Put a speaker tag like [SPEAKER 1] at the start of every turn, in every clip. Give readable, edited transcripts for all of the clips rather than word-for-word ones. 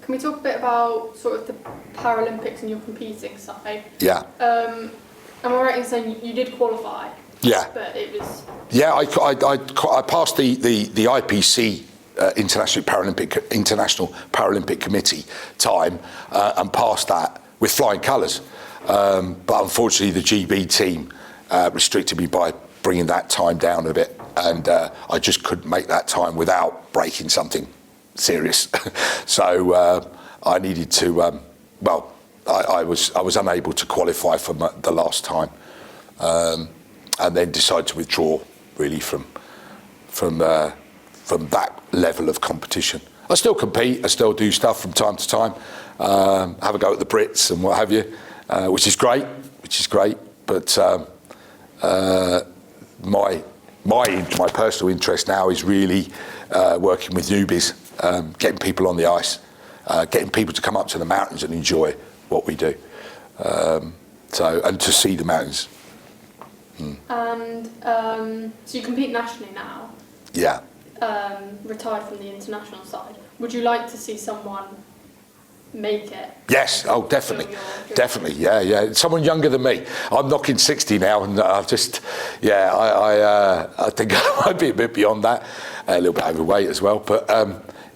[SPEAKER 1] Can we talk a bit about sort of the Paralympics and your competing side?
[SPEAKER 2] Yeah.
[SPEAKER 1] Am I right in saying you did qualify?
[SPEAKER 2] Yeah.
[SPEAKER 1] But it was...
[SPEAKER 2] Yeah, I passed the IPC International Paralympic Committee time and passed that with flying colours. But unfortunately, the GB team restricted me by bringing that time down a bit, and I just couldn't make that time without breaking something serious. So I needed to. I was unable to qualify for the last time, and then decided to withdraw really from that level of competition. I still compete. I still do stuff from time to time. Have a go at the Brits and what have you, which is great. But my personal interest now is really working with newbies, getting people on the ice, getting people to come up to the mountains and enjoy what we do. And to see the mountains.
[SPEAKER 1] And so you compete nationally now?
[SPEAKER 2] Yeah.
[SPEAKER 1] Retired from the international side. Would you like to see someone make it?
[SPEAKER 2] Yes, oh, definitely. Yeah. Someone younger than me. I'm knocking 60 now, and I've just, I think I might be a bit beyond that. A little bit overweight as well. But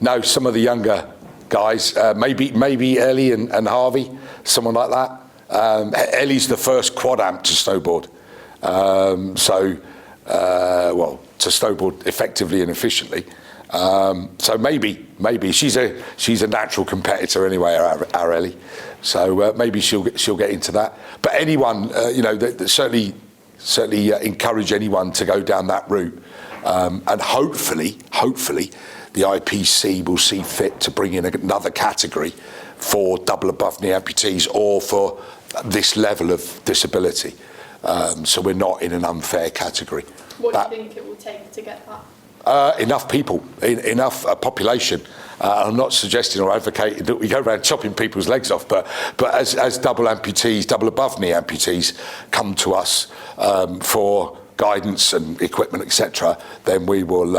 [SPEAKER 2] no, some of the younger guys, maybe Ellie and Harvey, someone like that. Ellie's the first quad amp to snowboard. To snowboard effectively and efficiently. So maybe she's a natural competitor anyway, our Ellie. So maybe she'll get into that. But anyone, that certainly encourage anyone to go down that route. And hopefully, the IPC will see fit to bring in another category for double above knee amputees or for this level of disability. So we're not in an unfair category.
[SPEAKER 1] What do you think it will take to get that?
[SPEAKER 2] Enough people, enough population. I'm not suggesting or advocating that we go around chopping people's legs off, but as double amputees, double above knee amputees come to us for guidance and equipment, etc., then we will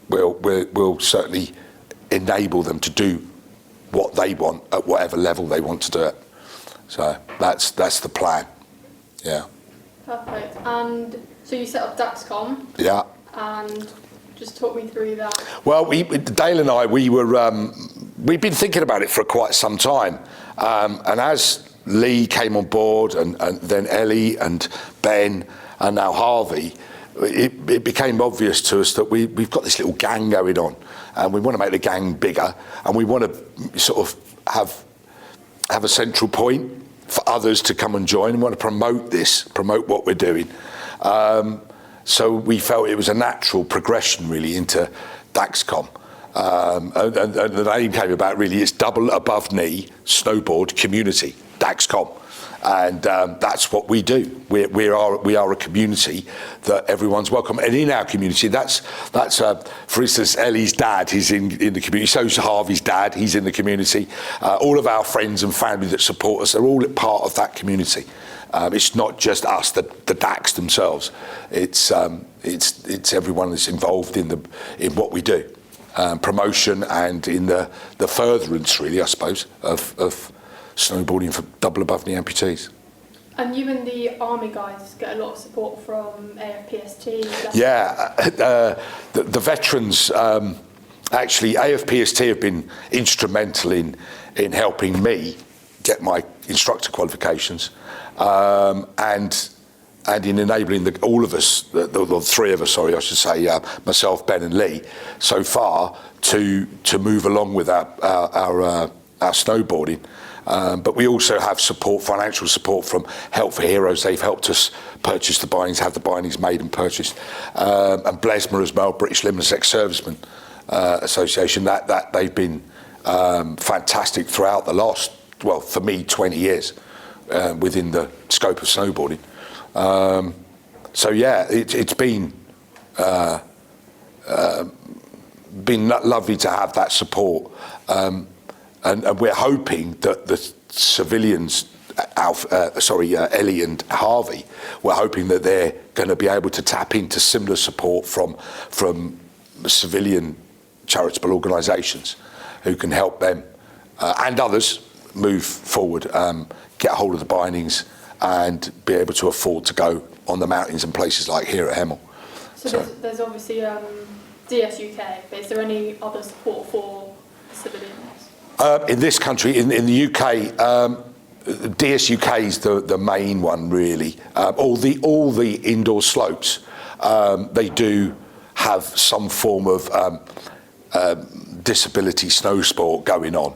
[SPEAKER 2] we'll certainly enable them to do what they want at whatever level they want to do it. So that's the plan. Yeah.
[SPEAKER 1] Perfect. And so you set up DAKSCom.
[SPEAKER 2] Yeah.
[SPEAKER 1] And just talk me through that.
[SPEAKER 2] Well, Dale and I, we've been thinking about it for quite some time. And as Lee came on board, and then Ellie and Ben and now Harvey, it became obvious to us that we've got this little gang going on, and we want to make the gang bigger, and we want to sort of have a central point for others to come and join. We want to promote what we're doing. So we felt it was a natural progression really into DAKSCom. And the name came about really, it's Double Above-Knee Snowboard Community, DAKSCom. And that's what we do. We are a community that everyone's welcome. And in our community, that's for instance, Ellie's dad, he's in the community. So's Harvey's dad, he's in the community. All of our friends and family that support us are all part of that community. It's not just us, the DAKs themselves. It's everyone that's involved in what we do, promotion and in the furtherance, really, I suppose, of snowboarding for double above knee amputees.
[SPEAKER 1] And you and the Army guys get a lot of support from AFPST?
[SPEAKER 2] Yeah, the veterans, actually AFPST have been instrumental in helping me get my instructor qualifications, and in enabling all of us, the three of us, sorry, I should say, myself, Ben and Lee, so far to move along with our snowboarding. But we also have financial support from Help for Heroes. They've helped us purchase the bindings, have the bindings made and purchased. And BLESMA as well, British Limbless Ex-Servicemen Association, that they've been fantastic throughout the last, well, for me, 20 years within the scope of snowboarding. So yeah, it's been lovely to have that support. And we're hoping that the civilians, Ellie and Harvey, we're hoping that they're going to be able to tap into similar support from civilian charitable organisations who can help them and others move forward, get hold of the bindings and be able to afford to go on the mountains and places like here at Hemel.
[SPEAKER 1] So there's obviously DSUK, but is there any other support for civilians?
[SPEAKER 2] In this country, in the UK, DSUK is the main one really. All the indoor slopes, they do have some form of disability snow sport going on.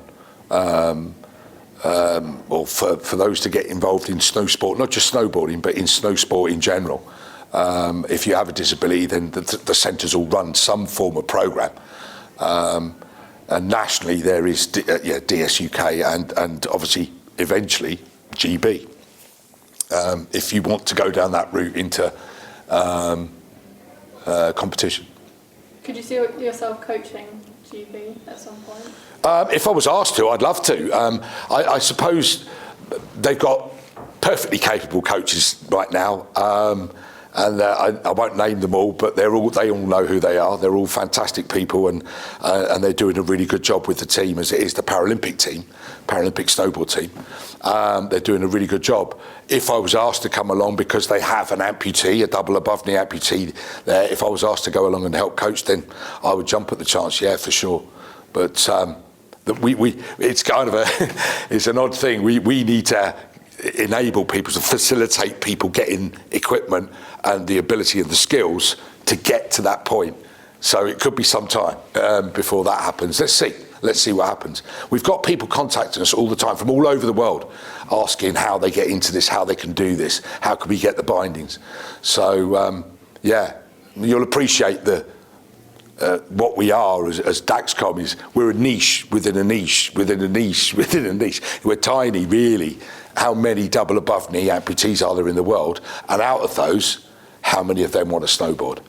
[SPEAKER 2] Or for those to get involved in snow sport, not just snowboarding, but in snow sport in general. If you have a disability, then the centres will run some form of programme. And nationally, there is DSUK and obviously eventually GB. If you want to go down that route into competition.
[SPEAKER 1] Could you see yourself coaching GB at some point?
[SPEAKER 2] If I was asked to, I'd love to. I suppose they've got perfectly capable coaches right now, and I won't name them all, but they all know who they are. They're all fantastic people, and they're doing a really good job with the team, as it is the Paralympic snowboard team. They're doing a really good job. If I was asked to come along, because they have an amputee, a double above-knee amputee there, if I was asked to go along and help coach, then I would jump at the chance, yeah, for sure. But it's kind of it's an odd thing. We need to enable people, to facilitate people getting equipment and the ability and the skills to get to that point. So it could be some time before that happens. Let's see what happens. We've got people contacting us all the time from all over the world, asking how they get into this, how they can do this, how can we get the bindings. So you'll appreciate what we are as DAKSCom is we're a niche within a niche within a niche within a niche. We're tiny, really. How many double above knee amputees are there in the world? And out of those, how many of them want to snowboard?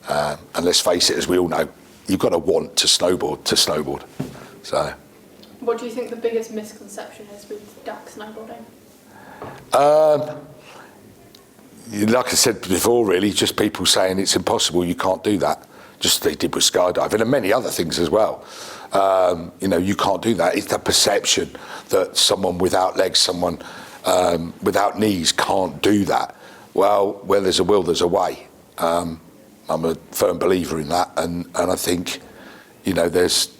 [SPEAKER 2] And let's face it, as we all know, you've got to want to snowboard. So,
[SPEAKER 1] what do you think the biggest misconception is with DAK snowboarding?
[SPEAKER 2] Like I said before, really, just people saying it's impossible, you can't do that. Just they did with skydiving and many other things as well. You can't do that. It's the perception that someone without legs, someone without knees can't do that. Well, where there's a will, there's a way. I'm a firm believer in that, and I think, there's.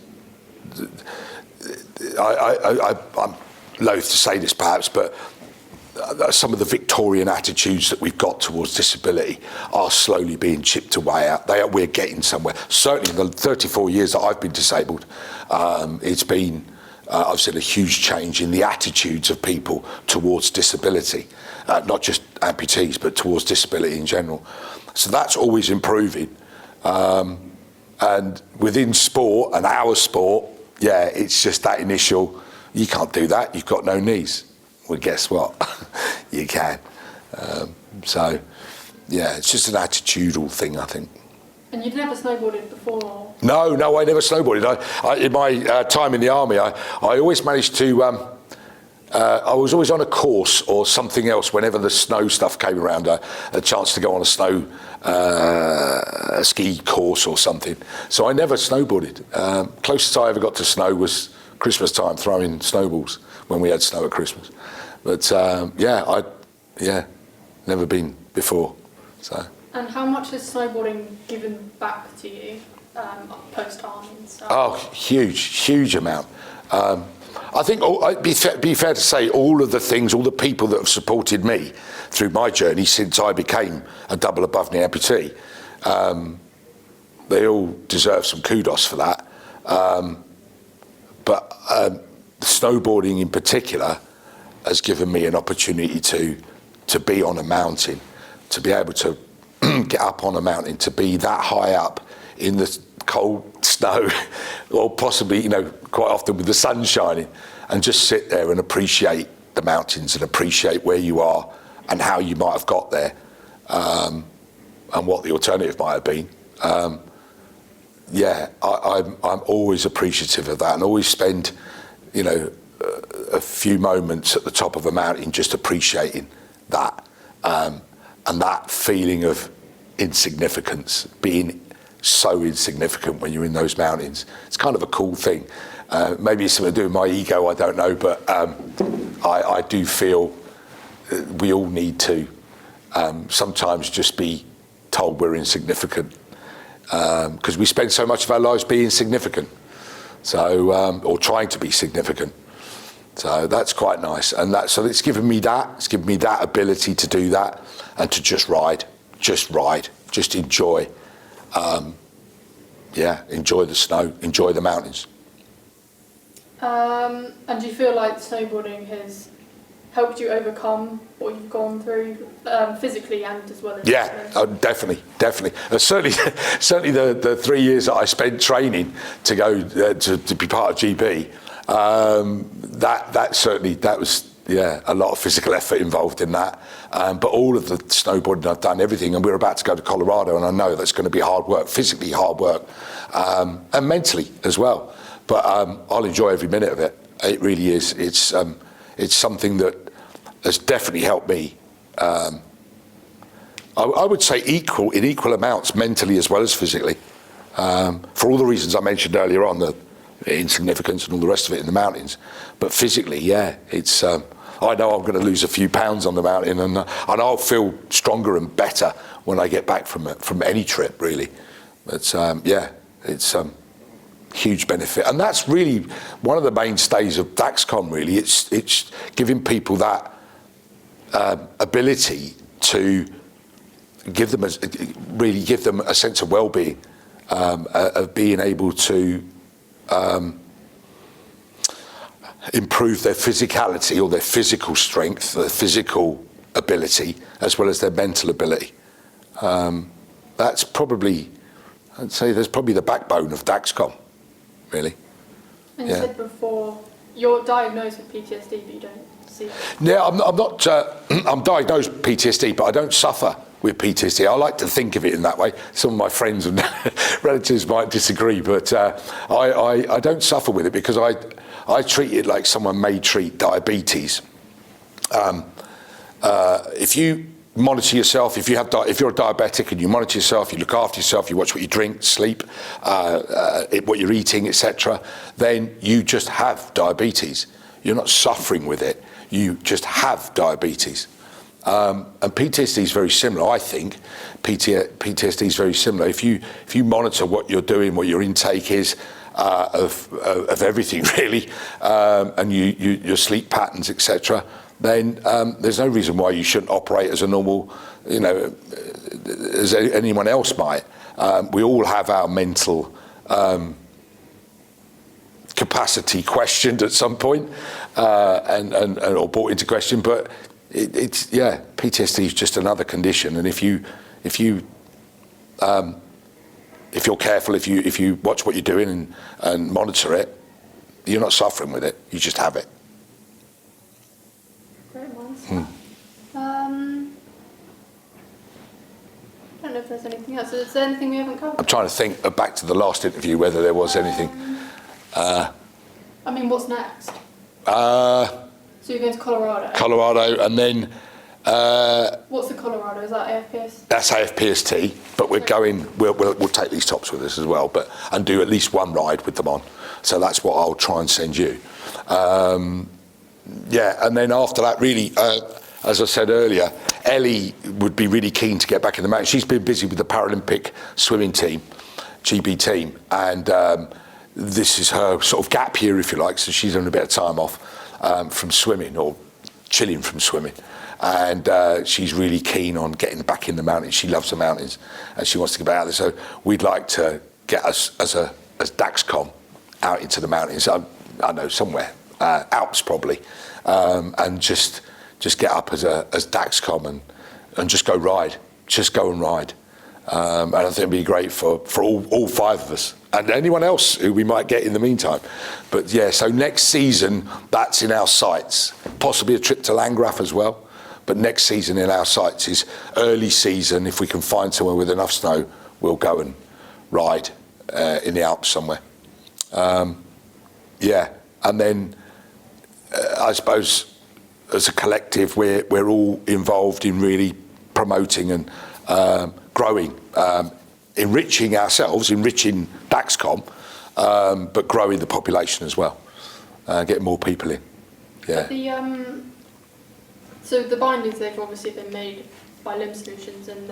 [SPEAKER 2] I'm loath to say this perhaps, but some of the Victorian attitudes that we've got towards disability are slowly being chipped away out. We're getting somewhere. Certainly in the 34 years that I've been disabled, it's been, I've seen a huge change in the attitudes of people towards disability, not just amputees, but towards disability in general. So that's always improving. And within sport and our sport, it's just that initial, you can't do that, you've got no knees. Well, guess what? You can. It's just an attitudinal thing, I think.
[SPEAKER 1] And you'd never snowboarded before?
[SPEAKER 2] No, I never snowboarded. In my time in the army, I always managed to. I was always on a course or something else whenever the snow stuff came around. A chance to go on a ski course or something. So I never snowboarded. Closest I ever got to snow was Christmas time, throwing snowballs when we had snow at Christmas. But never been before. So. And
[SPEAKER 1] how much has snowboarding given back to you post-army and stuff?
[SPEAKER 2] Oh, huge amount. I think it'd be fair to say all of the things, all the people that have supported me through my journey since I became a double above-knee amputee, they all deserve some kudos for that. But snowboarding in particular has given me an opportunity to be on a mountain, to be able to get up on a mountain, to be that high up in the cold snow, or possibly, quite often with the sun shining, and just sit there and appreciate the mountains and appreciate where you are and how you might have got there, and what the alternative might have been. I'm always appreciative of that, and always spend, a few moments at the top of a mountain just appreciating that, and that feeling of insignificance, being so insignificant when you're in those mountains. It's kind of a cool thing. Maybe it's something to do with my ego, I don't know, but I do feel we all need to sometimes just be told we're insignificant, because we spend so much of our lives being significant, so or trying to be significant. So that's quite nice, and so it's given me that. It's given me that ability to do that and to just ride, just enjoy. Enjoy the snow, enjoy the mountains.
[SPEAKER 1] And do you feel like snowboarding has helped you overcome what you've gone through physically and as well as
[SPEAKER 2] definitely. Certainly the 3 years that I spent training to go to be part of GB, that was a lot of physical effort involved in that. But all of the snowboarding I've done, everything, and we're about to go to Colorado, and I know that's going to be hard work, physically hard work, and mentally as well. But I'll enjoy every minute of it. It really is. It's something that has definitely helped me. I would say in equal amounts, mentally as well as physically, for all the reasons I mentioned earlier on, the insignificance and all the rest of it in the mountains. But physically, it's. I know I'm going to lose a few pounds on the mountain, and I'll feel stronger and better when I get back from any trip, really. But it's huge benefit, and that's really one of the mainstays of DAKSCom. Really, it's giving people that ability to give them a sense of well-being, of being able to improve their physicality or their physical strength, their physical ability, as well as their mental ability. That's probably, I'd say, that's probably the backbone of DAKSCom, really.
[SPEAKER 1] And you said before, you're diagnosed with PTSD, but you don't see it.
[SPEAKER 2] Yeah, I'm not. I'm diagnosed with PTSD, but I don't suffer with PTSD. I like to think of it in that way. Some of my friends and relatives might disagree, but I don't suffer with it because I treat it like someone may treat diabetes. If you monitor yourself, if you're a diabetic and you monitor yourself, you look after yourself, you watch what you drink, sleep, what you're eating, etc., then you just have diabetes. You're not suffering with it. You just have diabetes. And PTSD is very similar, I think. PTSD is very similar. If you monitor what you're doing, what your intake is of everything really, and your sleep patterns, etc., then there's no reason why you shouldn't operate as a normal, as anyone else might. We all have our mental capacity questioned at some point, and or brought into question. But it's PTSD is just another condition, and if you're careful, if you watch what you're doing and monitor it, you're not suffering with it. You just have it.
[SPEAKER 1] Great answer. I don't know if there's anything else. Is there anything we haven't covered?
[SPEAKER 2] I'm trying to think back to the last interview whether there was anything.
[SPEAKER 1] What's next?
[SPEAKER 2] So
[SPEAKER 1] you're going to Colorado?
[SPEAKER 2] Colorado, and then...
[SPEAKER 1] what's the Colorado? Is that AFPS?
[SPEAKER 2] That's AFPST, but we're going... We'll take these tops with us as well, and do at least one ride with them on. So that's what I'll try and send you. And then after that, really, as I said earlier, Ellie would be really keen to get back in the mountain. She's been busy with the Paralympic swimming team, GB team, and this is her sort of gap year, if you like, so she's having a bit of time off from swimming, or chilling from swimming. And she's really keen on getting back in the mountains. She loves the mountains, and she wants to get back out there. So we'd like to get us as DAKSCom out into the mountains. I know, somewhere, Alps probably, and just get up as DAKSCom and just go ride, just go and ride. And I think it'd be great for all five of us and anyone else who we might get in the meantime. But so next season, that's in our sights. Possibly a trip to Landgraf as well. But next season in our sights is early season. If we can find somewhere with enough snow, we'll go and ride in the Alps somewhere. And then I suppose as a collective, we're all involved in really promoting and growing, enriching ourselves, enriching DAKSCom, but growing the population as well, getting more people in. Yeah.
[SPEAKER 1] So the bindings, they've obviously been made by Limb Solutions, and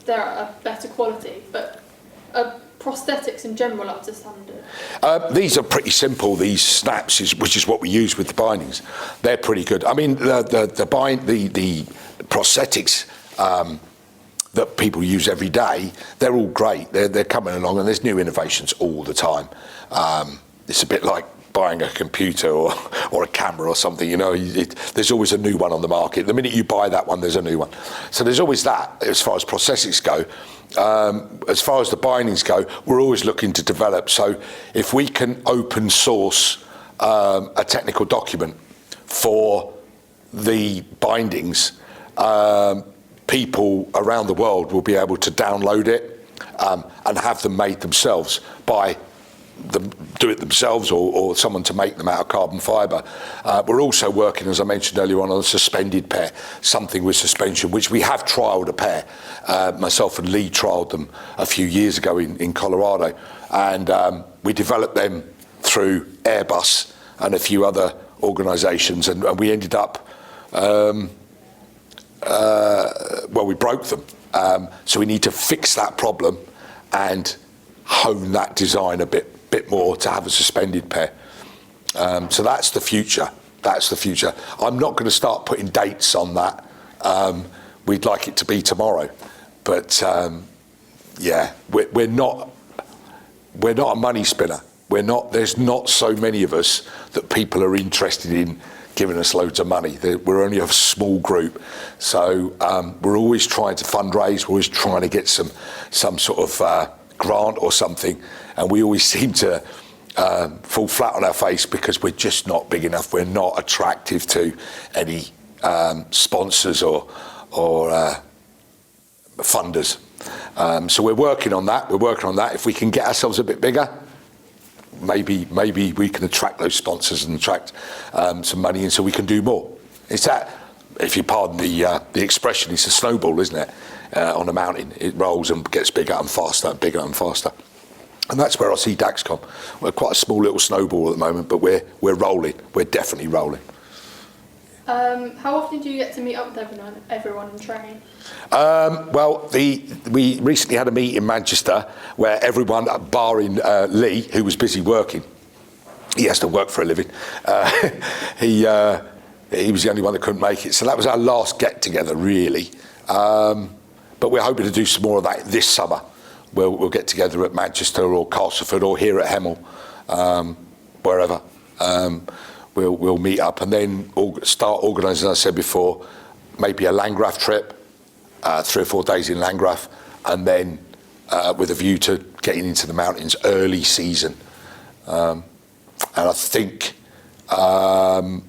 [SPEAKER 1] they're a better quality, but are prosthetics in general up to standard?
[SPEAKER 2] These are pretty simple. These snaps, which is what we use with the bindings, they're pretty good. I mean, the prosthetics that people use every day, they're all great. They're coming along, and there's new innovations all the time. It's a bit like buying a computer or a camera or something, you know, there's always a new one on the market. The minute you buy that one, there's a new one. So there's always that as far as prosthetics go. As far as the bindings go, we're always looking to develop. So if we can open source a technical document for the bindings, people around the world will be able to download it and have them made themselves by do it themselves or someone to make them out of carbon fibre. We're also working, as I mentioned earlier on a suspended pair, something with suspension, which we have trialled a pair. Myself and Lee trialled them a few years ago in Colorado, and we developed them through Airbus and a few other organisations, and we ended up, we broke them. So we need to fix that problem and hone that design a bit more to have a suspended pair. So that's the future. That's the future. I'm not going to start putting dates on that. We'd like it to be tomorrow, but we're not a money spinner. There's not so many of us that people are interested in giving us loads of money. We're only a small group, so we're always trying to fundraise. We're always trying to get some sort of grant or something, and we always seem to fall flat on our face because we're just not big enough. We're not attractive to any sponsors or funders. So we're working on that. If we can get ourselves a bit bigger, maybe we can attract those sponsors and attract some money in so we can do more. It's that, if you pardon the expression, it's a snowball, isn't it? On a mountain, it rolls and gets bigger and faster and bigger and faster. And that's where I see DAKSCom. We're quite a small little snowball at the moment, but we're rolling. We're definitely rolling.
[SPEAKER 1] How often do you get to meet up with everyone and train?
[SPEAKER 2] We recently had a meet in Manchester where everyone, barring Lee, who was busy working, he has to work for a living, he was the only one that couldn't make it. So that was our last get-together, really. But we're hoping to do some more of that this summer. We'll get together at Manchester or Castleford or here at Hemel, wherever. We'll meet up and then start organising, as I said before, maybe a Landgraf trip, 3 or 4 days in Landgraf, and then with a view to getting into the mountains early season. And I think Ellie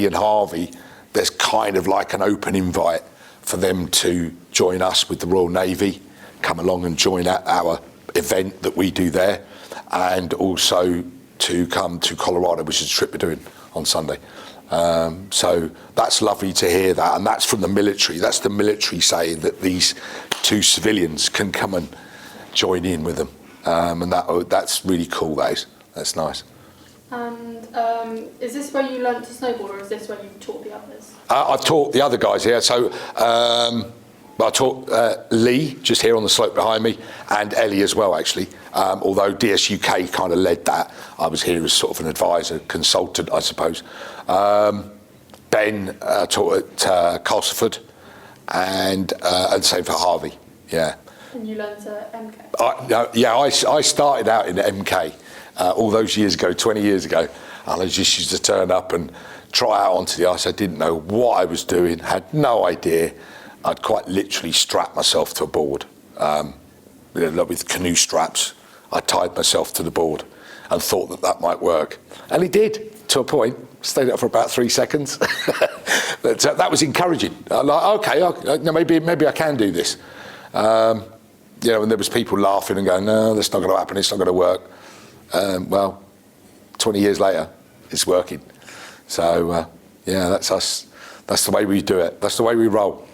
[SPEAKER 2] and Harvey, there's kind of like an open invite for them to join us with the Royal Navy, come along and join our event that we do there, and also to come to Colorado, which is a trip we're doing on Sunday. So that's lovely to hear that, and that's from the military. That's the military saying that these 2 civilians can come and join in with them, and that's really cool. That's nice.
[SPEAKER 1] And is this where you learnt to snowboard, or is this where you taught the others?
[SPEAKER 2] I've taught the other guys here. So I taught Lee, just here on the slope behind me, and Ellie as well, actually. Although DSUK kind of led that. I was here as sort of an advisor, consultant, I suppose. Ben taught at Castleford, and same for Harvey, yeah.
[SPEAKER 1] And you learnt at MK?
[SPEAKER 2] I started out in MK all those years ago, 20 years ago, and I just used to turn up and try out onto the ice. I didn't know what I was doing, had no idea. I'd quite literally strap myself to a board with canoe straps. I tied myself to the board and thought that might work. And it did, to a point. Stayed up for about 3 seconds. But that was encouraging. I'm like, okay, maybe I can do this. And there was people laughing and going, no, that's not going to happen, it's not going to work. 20 years later, it's working. So, that's us. That's the way we do it. That's the way we roll.